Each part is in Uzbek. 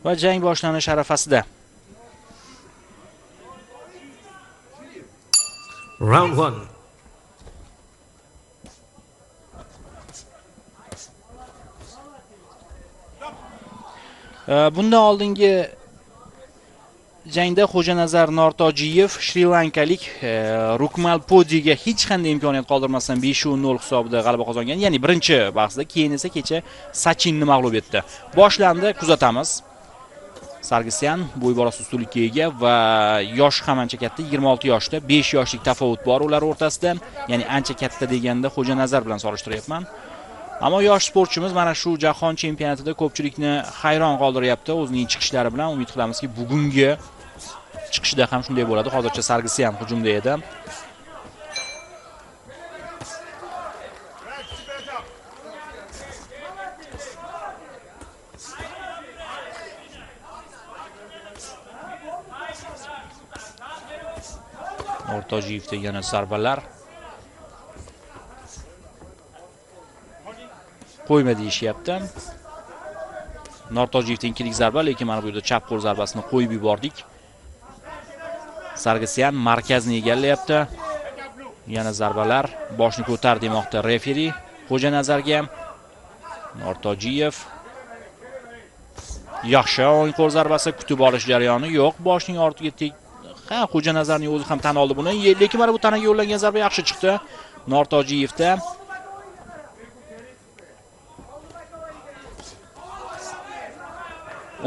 va jang boshlanish arafasida. Round 1. Bundan oldingi jangda Xo'janazar Nortojiyev Shri Lankalik Rukmal Podiga hech qanday imkoniyat qoldirmasdan 5-0 hisobida g'alaba qozongan. Ya'ni birinchi bahsda, keyin esa kecha Sachinni mag'lub etdi. Boshlandi, kuzatamiz. Sargsyan bo'y borasi ustunlikka ega va yosh ham ancha katta, 26 yoshda, 5 yoshlik tafovut bor ular o'rtasida. Ya'ni ancha katta deganda Xo'janazar bilan solishtiryapman. Ammo yosh sportchimiz mana shu jahon chempionatida ko'pchilikni hayron qoldiryapti o'zining chiqishlari bilan. Umid qilamizki, bugungi chiqishida ham shunday bo'ladi. Hozircha Sargsyan hujumda edi. Nortojiyevda yana zarbalar. Qo'yma deyishyapti. Nortojiyevda ikkilik zarba, lekin mana bu yerda chap qo'l zarbasini qo'yib yubordik. Sargsyan markazni egallayapti. Yana zarbalar, boshni ko'tar demoqda referi. Xo'janazarga Nortojiyev. Yaxshi o'ng qo'l zarbasi, kutib olish jarayoni yo'q. Boshning ortiga tek. Xo'janazarning o'zi ham tan oldi buni. Lekin mana bu tanaga yo'llangan zarba yaxshi chiqdi. Nortojiyevda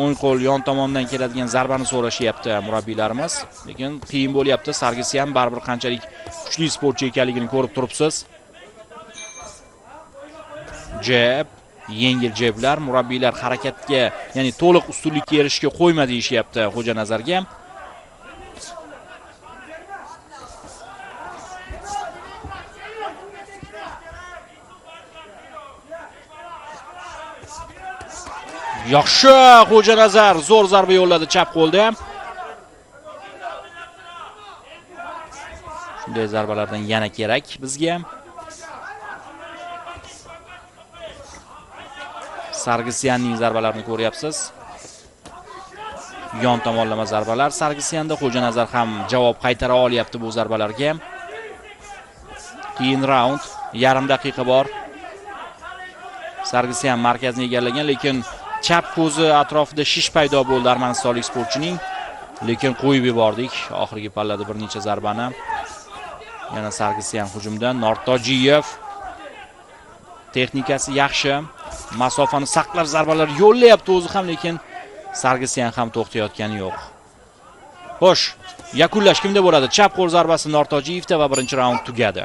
o'ng qo'l yon tomondan keladigan zarbani so'rashyapti murabbiylarimiz. Lekin qiyin bo'lyapti. Sargsyan baribir qanchalik kuchli sportchi ekanligini ko'rib turibsiz. Jeb, yengil jeblar, murabbiylar harakatga, ya'ni to'liq ustunlikka erishishga qo'yma deyishyapti Xo'janazarga. Yaxshi, Xo'janazar zo'r zarba yo'lladi chap qo'lda. Shunday zarbalardan yana kerak bizga. Sargsyanning zarbalarini ko'ryapsiz. Yon tomonlama zarbalar Sargsyanda. Xo'janazar ham javob qaytara olyapti bu zarbalarga. Qiyin raund, yarim daqiqa bor. Sargsyan markazni egallagan, lekin chap ko'zi atrofida shish paydo bo'ldi armanistonlik sportchining. Lekin qo'yib yubordik oxirgi pallada bir necha zarbani. Yana Sargsyan hujumda. Nortojiyev texnikasi yaxshi. Masofani saqlab zarbalar yo'llayapti o'zi ham, lekin Sargsyan ham to'xtayotgani yo'q. Xo'sh, yakunlash kimda bo'ladi? Chap qo'l zarbasi Nortojiyevda va birinchi raund tugadi.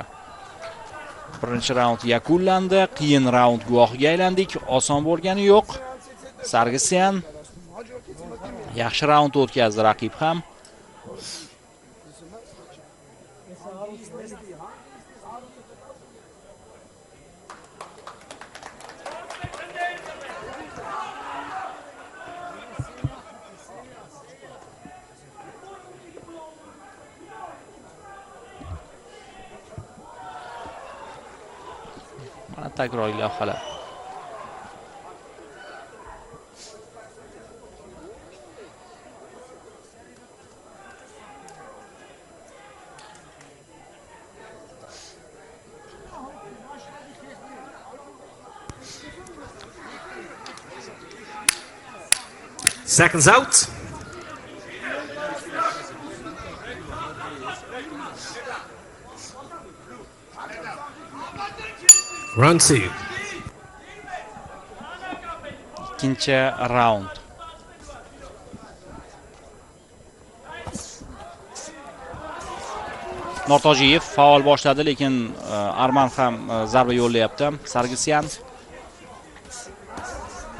Birinchi raund yakunlandi. Qiyin raund guvohiga aylandik. Oson bo'lgani yo'q. Sargsyan yaxshi raund o'tkazdi raqib ham. Mana takroriy lavhalar. Seconds out. Round 2. Ikkinchi raund. Nortojiyev faol boshladi, lekin Arman ham zarba yo'llayapti. Sargsyan.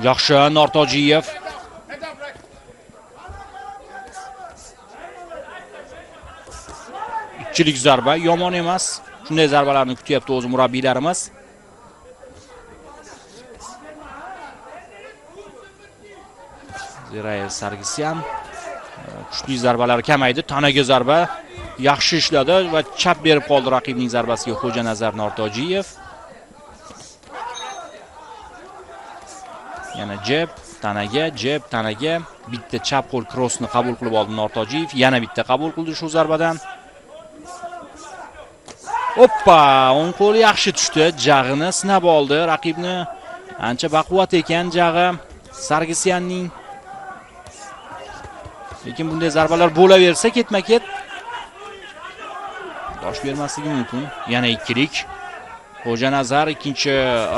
Yaxshi, Nortojiyev. Ikkilik zarba yomon emas. Shunday zarbalarni kutyapti o'zi murabbiylarimiz. Zirayev Sargsyan. Kuchli zarbalar kamaydi. Tanaga zarba yaxshi ishladi va chap berib qoldi raqibning zarbasiga Xo'janazar Nortojiyev. Yana jeb. Tanaga, jeb, tanaga. Bitta chap qo'l krossni qabul qilib oldi Nortojiyev. Yana bitta qabul qildi shu zarbadan. Oppa, o'ng qo'l yaxshi tushdi. Jag'ini sinab oldi. Raqibni ancha baquvvat ekan jag'i Sargisyanning. Lekin bunday zarbalar bo'laversa ketma-ket dosh bermasligi mumkin. Yana ikkilik. Xo'janazar ikkinchi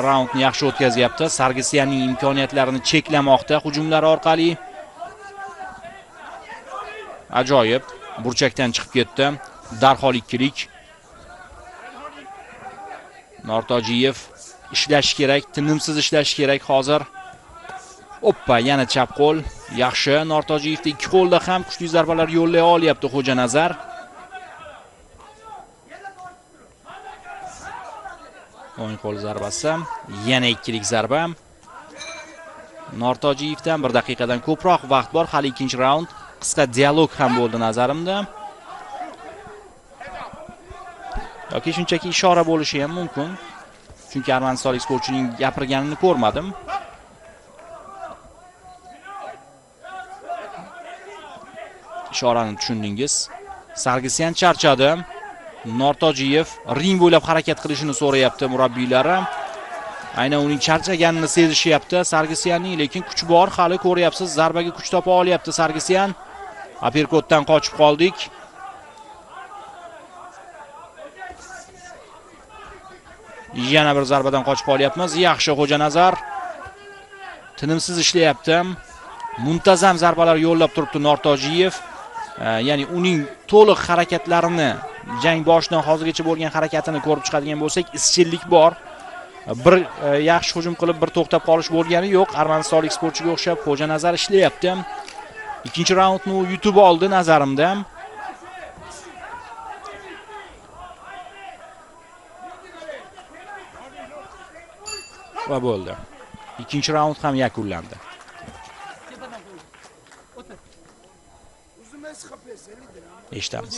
raundni yaxshi o'tkazyapti. Sargisyanning imkoniyatlarini cheklamoqda hujumlar orqali. Ajoyib. Burchakdan chiqib ketdi. Darhol ikkilik. Nortojiyev ishlash kerak, tinimsiz ishlash kerak hozir. Oppa, yana chap qo'l. Yaxshi. Nortojiyevda ikki qo'lda ham kuchli zarbalar yo'llay olyapti Xo'janazar. O'ng qo'l zarbasi, yana ikkilik zarba. Nortojiyevdan 1 daqiqadan ko'proq vaqt bor. Hali ikkinchi raund. Qisqa dialog ham bo'ldi nazarimda. Yoki shunchaki ishora bo'lishi ham mumkin. Chunki armanistonlik sportchining gapirganini ko'rmadim. Ishorani tushundingiz. Sargisyan charchadi. Nortojiyev ring bo'ylab harakat qilishini so'rayapti murabbiylari. Aynan uning charchaganini sezishyapti Sargisyanning, lekin kuch bor, hali ko'ryapsiz, zarbaga kuch topa olyapti Sargisyan. Aperkotdan qochib qoldik. Yana bir zarbadan qochib qolyapmiz. Yaxshi Xo'janazar. Tinimsiz ishlayapti. Muntazam zarbalar yo'llab turibdi Nortojiyev. Ya'ni uning to'liq harakatlarini, jang boshidan hozirgacha bo'lgan harakatini ko'rib chiqadigan bo'lsak, izchillik bor. Bir yaxshi hujum qilib, bir to'xtab qolish bo'lgani yo'q. Armanistonlik sportchiga o'xshab Xo'janazar ishlayapti. Ikkinchi raundni u yutib oldi nazarimda. Va bo'ldi. Ikkinchi raund ham yakunlandi. Eshitamiz.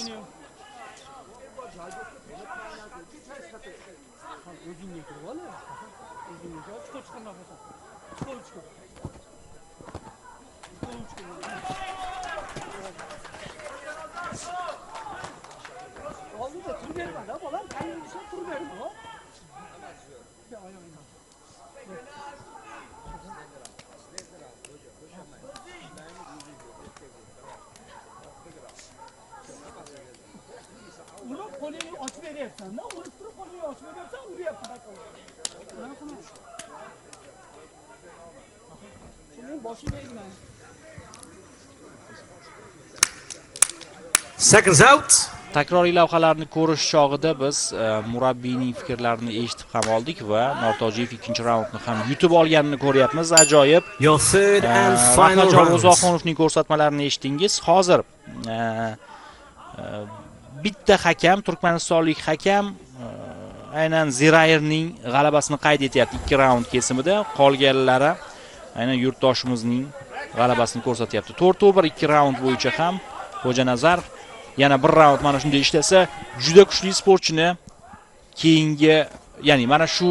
Seconds out. Takroriy lavhalarni ko'rish chog'ida biz murabbiyning fikrlarini eshitib ham oldik va Nortojiyev ikkinchi raundni ham yutib olganini ko'ryapmiz. Ajoyib. Your third and final Rahmatjon round. Ro'zoxonovning ko'rsatmalarini eshitdingiz. Hozir bitta hakam, turkmanistonlik hakam aynan Zirayirning g'alabasini qayd etyapti 2 raund kesimida. Qolganlari aynan yurtdoshimizning g'alabasini ko'rsatyapti. 4-1 2 raund bo'yicha ham Xo'janazar yana 1 raund mana shunday ishlasa, juda kuchli sportchini keyingi, ya'ni mana shu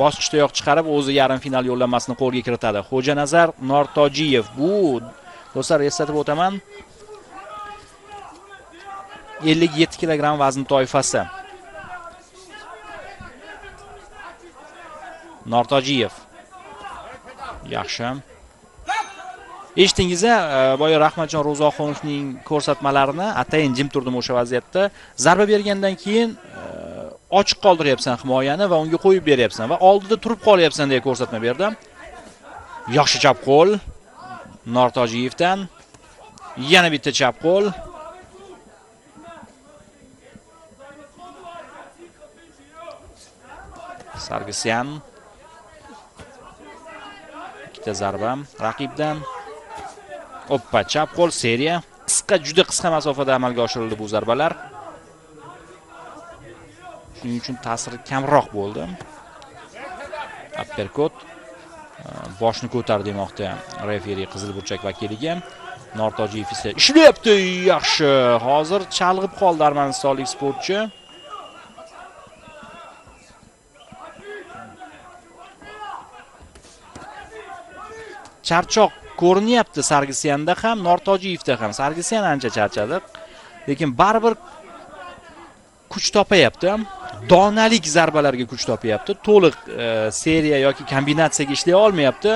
bosqichdayoq chiqarib, o'zi yarim final yo'llanmasini qo'lga kiritadi. Xo'janazar Nortojiyev, bu do'stlar eslatib o'taman, 57 kg vazn toifasi. Nortojiyev. Yaxshi. Eshitdingiz-a, boya Rahmatjon Ro'zoxonovning ko'rsatmalarini, atayin jim turdim o'sha vaziyatda. Zarba bergandan keyin ochiq qoldiryapsan himoyani va unga qo'yib beryapsan va oldida turib qolyapsan deya ko'rsatma berdim. Yaxshi chap qo'l Nortojiyevdan. Yana bitta chap qo'l. Sargisyan. Ikkita zarba raqibdan. Oppa, chap qo'l seriya. Qisqa, juda qisqa masofada amalga oshirildi bu zarbalar. Shuning uchun ta'siri kamroq bo'ldi. Uppercut. Boshni ko'tar demoqda referi qizil burchak vakiliga. Nortojiyev esa ishlayapti. Yaxshi. Hozir chalg'ib qoldi armanistonlik sportchi. charchoq ko'rinyapti Sargisyanda ham, Nortojiyevda ham. Sargisyan ancha charchadi, lekin baribir kuch topayapti. Donalik zarbalarga kuch topayapti. To'liq seriya yoki kombinatsiyaga ishlay olmayapti.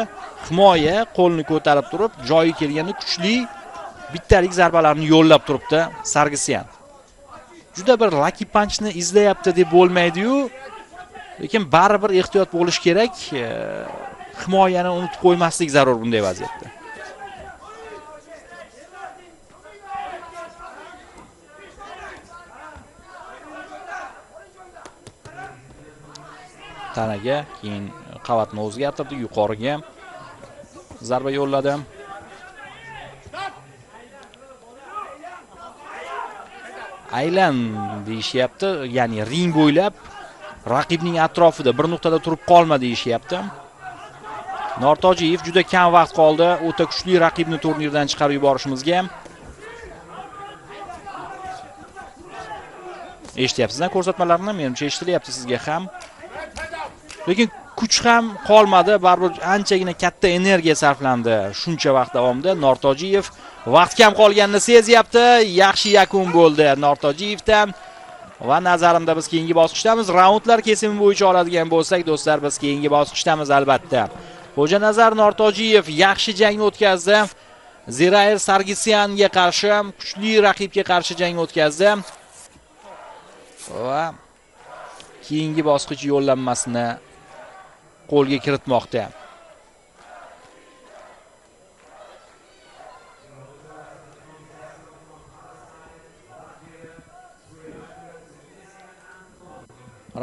Himoya qo'lni ko'tarib turib, joyi kelganda kuchli bittalik zarbalarni yo'llab turibdi Sargisyan. Juda bir lucky punchni izlayapti deb bo'lmaydi-yu, lekin baribir ehtiyot bo'lish kerak. Himoyani unutib qo'ymaslik zarur bunday vaziyatda. Tanaga, keyin qavatni o'zgartirdi, yuqoriga zarba yo'lladi. Aylan deyishyapti, ya'ni ring bo'ylab raqibning atrofida bir nuqtada turib qolma deyishyapti. Nortojiyev juda kam vaqt qoldi o'ta kuchli raqibni turnirdan chiqarib yuborishimizga. Eshityapsizlar ko'rsatmalarni, menimcha eshitilyapti sizga ham. Lekin kuch ham qolmadi, baribir anchagina katta energiya sarflandi shuncha vaqt davomida. Nortojiyev vaqt kam qolganini sezyapti. Yaxshi yakun bo'ldi Nortojiyevdan. Va nazarimda biz keyingi bosqichdamiz. Raundlar kesimi bo'yicha oladigan bo'lsak, do'stlar, biz keyingi bosqichdamiz albatta. Xo'janazar Nortojiyev yaxshi jangni o'tkazdi. Zirair Sargisyanga qarshi, kuchli raqibga qarshi jang o'tkazdi. Va keyingi bosqich yo'llanmasini qo'lga kiritmoqda.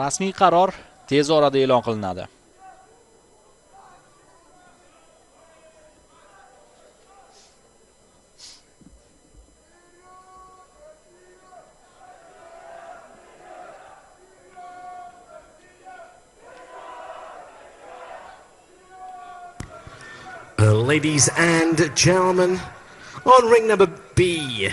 Rasmiy qaror tez orada e'lon qilinadi. Ladies and gentlemen, on ring number B,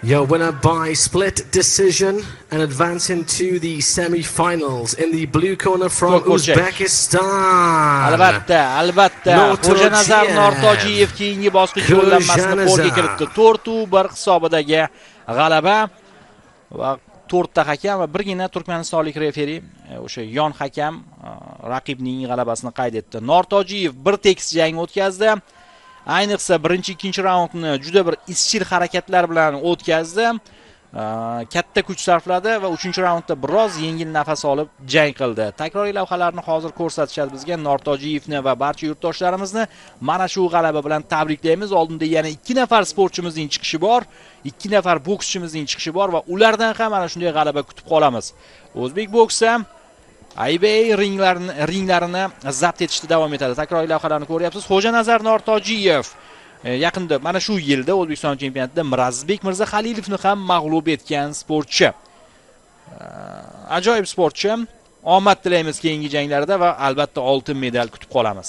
your winner by split decision and advancing to the semi-finals in the blue corner from Uzbekistan. Albatta. Xo'janazar Nortojiyev keyingi bosqich yo'llanmasini qo'lga kiritdi. 4-1 hisobidagi g'alaba va 4 ta hakam va birgina turkmanistonlik referi, o'sha yon hakam raqibning g'alabasini qayd etdi. Nortojiyev bir tekis jang o'tkazdi. Ayniqsa birinchi, ikkinchi raundni juda bir izchil harakatlar bilan o'tkazdi. Katta kuch sarfladi va 3-raundda biroz yengil nafas olib jang qildi. Takroriy lavhalarni hozir ko'rsatishadi bizga. Nortojiyevni va barcha yurtdoshlarimizni mana shu g'alaba bilan tabriklaymiz. Oldinda yana 2 nafar sportchimizning chiqishi bor, 2 nafar bokschimizning chiqishi bor va ulardan ham mana shunday g'alaba kutib qolamiz. O'zbek boksi IBA ringlarini zabt etishda davom etadi. Takroriy lavhalarni ko'ryapsiz. Xo'janazar Nortojiyev yaqinda mana shu yilda O'zbekiston chempionatida Mirazbek Mirzaxalilovni ham mag'lub etgan sportchi. Ajoyib sportchi. Omad tilaymiz keyingi janglarda va albatta oltin medal kutib qolamiz.